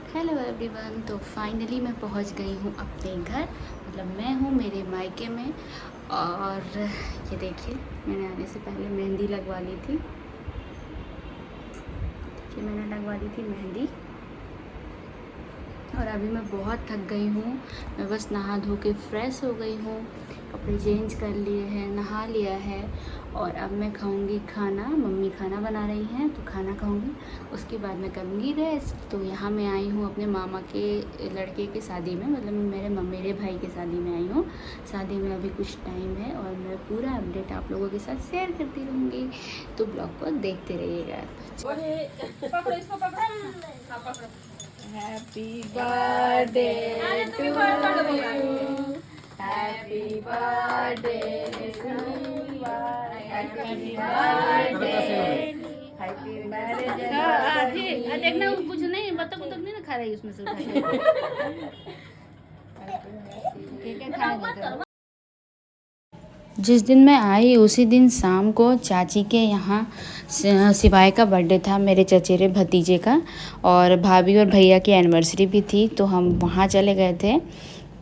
Hello everyone. तो finally मैं पहुंच गई हूं अपने घर, मतलब मैं हूं मेरे मायके में। और ये देखिए, मैंने आने से पहले मेहंदी लगवा ली थी। कि मैंने लगवा ली थी मेहंदी। और अभी मैं बहुत थक गई हूँ। मैं बस नहा धो के फ्रेश हो गई हूँ, कपड़े चेंज कर लिए हैं, नहा लिया है। और अब मैं खाऊंगी खाना। मम्मी खाना बना रही हैं तो खाना खाऊंगी, उसके बाद मैं करूँगी रेस्ट। तो यहाँ मैं आई हूँ अपने मामा के लड़के की शादी में, मतलब मेरे भाई के शादी में आई हूँ। शादी में अभी कुछ टाइम है और मैं पूरा अपडेट आप लोगों के साथ शेयर करती रहूँगी, तो ब्लॉग को देखते रहिएगा। पकड़ो इसको, पकड़ो। हाँ, पकड़ो। Happy birthday to you. Happy birthday to you. Happy birthday. Happy birthday. देखना कुछ नहीं, बतख उतक नहीं ना खा रही उसमें से उठा के खाने। जिस दिन मैं आई उसी दिन शाम को चाची के यहाँ सिवाय का बर्थडे था, मेरे चचेरे भतीजे का। और भाभी और भैया की एनिवर्सरी भी थी, तो हम वहाँ चले गए थे।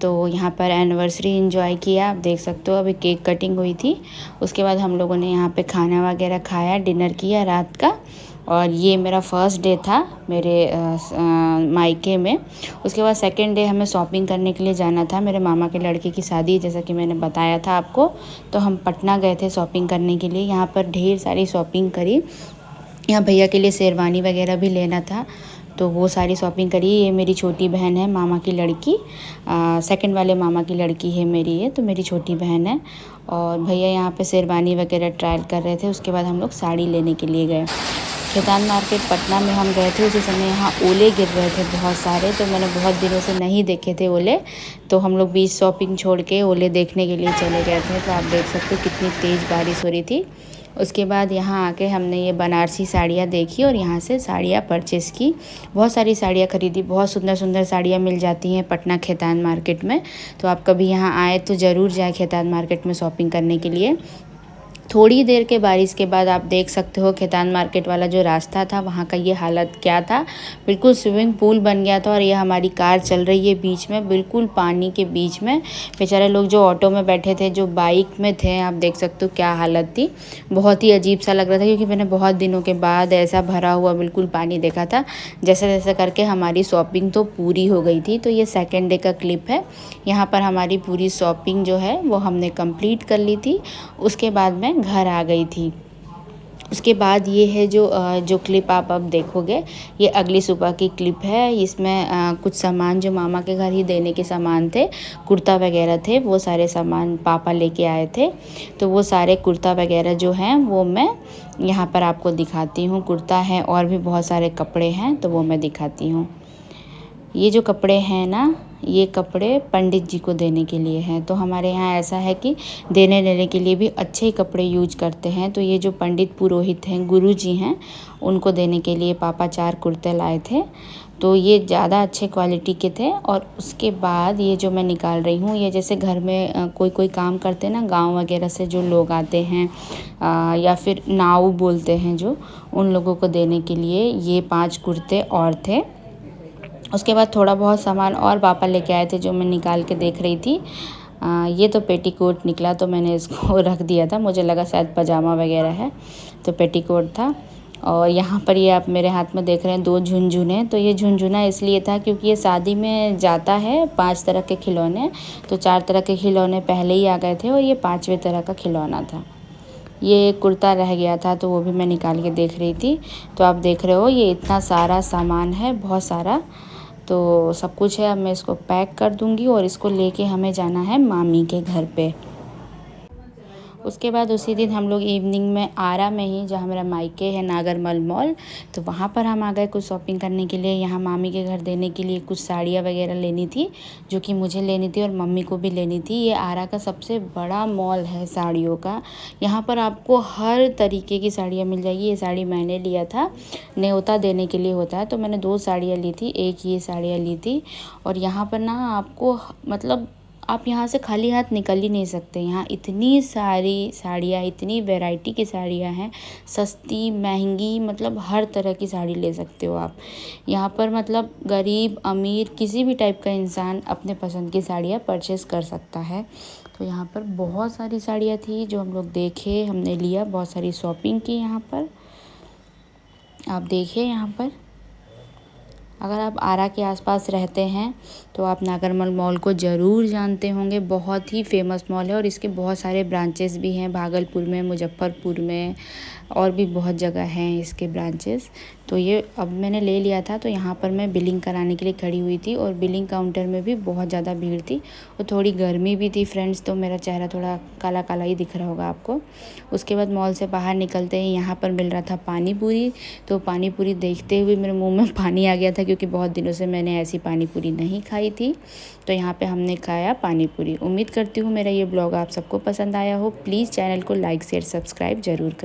तो यहाँ पर एनिवर्सरी एंजॉय किया। आप देख सकते हो, अभी केक कटिंग हुई थी। उसके बाद हम लोगों ने यहाँ पे खाना वगैरह खाया, डिनर किया रात का। और ये मेरा फ़र्स्ट डे था मेरे मायके में। उसके बाद सेकंड डे हमें शॉपिंग करने के लिए जाना था, मेरे मामा के लड़के की शादी, जैसा कि मैंने बताया था आपको। तो हम पटना गए थे शॉपिंग करने के लिए। यहाँ पर ढेर सारी शॉपिंग करी। यहाँ भैया के लिए शेरवानी वगैरह भी लेना था, तो वो सारी शॉपिंग करी। ये मेरी छोटी बहन है, मामा की लड़की, सेकंड वाले मामा की लड़की है मेरी ये, तो मेरी छोटी बहन है। और भैया यहाँ पे शेरवानी वगैरह ट्रायल कर रहे थे। उसके बाद हम लोग साड़ी लेने के लिए गए। खेतान मार्केट पटना में हम गए थे, उसी समय यहाँ ओले गिर रहे थे बहुत सारे, तो मैंने बहुत दिनों से नहीं देखे थे ओले। तो हम लोग बीच शॉपिंग छोड़ के ओले देखने के लिए चले गए थे। तो आप देख सकते हो कितनी तेज़ बारिश हो रही थी। उसके बाद यहाँ आके हमने ये बनारसी साड़ियाँ देखी और यहाँ से साड़ियाँ परचेज़ की। बहुत सारी साड़ियाँ ख़रीदी, बहुत सुंदर सुंदर साड़ियाँ मिल जाती हैं पटना खेतान मार्केट में। तो आप कभी यहाँ आए तो ज़रूर जाए खेतान मार्केट में शॉपिंग करने के लिए। थोड़ी देर के बारिश के बाद आप देख सकते हो खेतान मार्केट वाला जो रास्ता था वहाँ का ये हालत क्या था। बिल्कुल स्विमिंग पूल बन गया था। और ये हमारी कार चल रही है बीच में, बिल्कुल पानी के बीच में। बेचारे लोग जो ऑटो में बैठे थे, जो बाइक में थे, आप देख सकते हो क्या हालत थी। बहुत ही अजीब सा लग रहा था, क्योंकि मैंने बहुत दिनों के बाद ऐसा भरा हुआ बिल्कुल पानी देखा था। जैसे जैसे करके हमारी शॉपिंग तो पूरी हो गई थी। तो ये सेकेंड डे का क्लिप है। यहाँ पर हमारी पूरी शॉपिंग जो है वो हमने कंप्लीट कर ली थी। उसके बाद मैं घर आ गई थी। उसके बाद ये है जो क्लिप आप अब देखोगे, ये अगली सुबह की क्लिप है। इसमें कुछ सामान जो मामा के घर ही देने के सामान थे, कुर्ता वगैरह थे, वो सारे सामान पापा लेके आए थे। तो वो सारे कुर्ता वगैरह जो हैं वो मैं यहाँ पर आपको दिखाती हूँ। कुर्ता है और भी बहुत सारे कपड़े हैं, तो वो मैं दिखाती हूँ। ये जो कपड़े हैं ना, ये कपड़े पंडित जी को देने के लिए हैं। तो हमारे यहाँ ऐसा है कि देने लेने के लिए भी अच्छे ही कपड़े यूज करते हैं। तो ये जो पंडित पुरोहित हैं, गुरु जी हैं, उनको देने के लिए पापा 4 कुर्ते लाए थे। तो ये ज़्यादा अच्छे क्वालिटी के थे। और उसके बाद ये जो मैं निकाल रही हूँ, ये जैसे घर में कोई कोई काम करते हैं ना, गाँव वगैरह से जो लोग आते हैं, या फिर नाऊ बोलते हैं जो, उन लोगों को देने के लिए ये 5 कुर्ते और थे। उसके बाद थोड़ा बहुत सामान और पापा लेके आए थे, जो मैं निकाल के देख रही थी। ये तो पेटीकोट निकला, तो मैंने इसको रख दिया था, मुझे लगा शायद पजामा वगैरह है, तो पेटीकोट था। और यहाँ पर ये आप मेरे हाथ में देख रहे हैं 2 झुनझुने। तो ये झुनझुना इसलिए था क्योंकि ये शादी में जाता है 5 तरह के खिलौने, तो 4 तरह के खिलौने पहले ही आ गए थे और ये 5वें तरह का खिलौना था। ये कुर्ता रह गया था, तो वो भी मैं निकाल के देख रही थी। तो आप देख रहे हो ये इतना सारा सामान है, बहुत सारा। तो सब कुछ है। अब मैं इसको पैक कर दूंगी और इसको लेके हमें जाना है मामी के घर पे। उसके बाद उसी दिन हम लोग इवनिंग में आरा में ही, जहाँ मेरा मायके है, नागरमल मॉल, तो वहाँ पर हम आ गए कुछ शॉपिंग करने के लिए। यहाँ मामी के घर देने के लिए कुछ साड़ियाँ वगैरह लेनी थी, जो कि मुझे लेनी थी और मम्मी को भी लेनी थी। ये आरा का सबसे बड़ा मॉल है साड़ियों का। यहाँ पर आपको हर तरीके की साड़ियाँ मिल जाएगी। ये साड़ी मैंने लिया था, न्योता देने के लिए होता है, तो मैंने 2 साड़ियाँ ली थी, एक ये साड़ियाँ ली थी। और यहाँ पर ना आपको मतलब आप यहाँ से खाली हाथ निकल ही नहीं सकते। यहाँ इतनी सारी साड़ियाँ, इतनी वैरायटी की साड़ियाँ हैं, सस्ती महंगी, मतलब हर तरह की साड़ी ले सकते हो आप यहाँ पर। मतलब गरीब अमीर किसी भी टाइप का इंसान अपने पसंद की साड़ियाँ परचेज़ कर सकता है। तो यहाँ पर बहुत सारी साड़ियाँ थी जो हम लोग देखे, हमने लिया, बहुत सारी शॉपिंग की यहाँ पर। आप देखिए यहाँ पर, अगर आप आरा के आसपास रहते हैं तो आप नागरमल मॉल को ज़रूर जानते होंगे। बहुत ही फेमस मॉल है और इसके बहुत सारे ब्रांचेस भी हैं, भागलपुर में, मुजफ्फरपुर में, और भी बहुत जगह हैं इसके ब्रांचेस। तो ये अब मैंने ले लिया था, तो यहाँ पर मैं बिलिंग कराने के लिए खड़ी हुई थी और बिलिंग काउंटर में भी बहुत ज़्यादा भीड़ थी और थोड़ी गर्मी भी थी फ्रेंड्स, तो मेरा चेहरा थोड़ा काला काला ही दिख रहा होगा आपको। उसके बाद मॉल से बाहर निकलते ही यहाँ पर मिल रहा था पानी पूरी। तो पानी पूरी देखते हुए मेरे मुंह में पानी आ गया था, क्योंकि बहुत दिनों से मैंने ऐसी पानी पूरी नहीं खाई थी। तो यहाँ पे हमने खाया पानी पूरी। उम्मीद करती हूँ मेरा ये ब्लॉग आप सबको पसंद आया हो। प्लीज़ चैनल को लाइक शेयर सब्सक्राइब ज़रूर करें।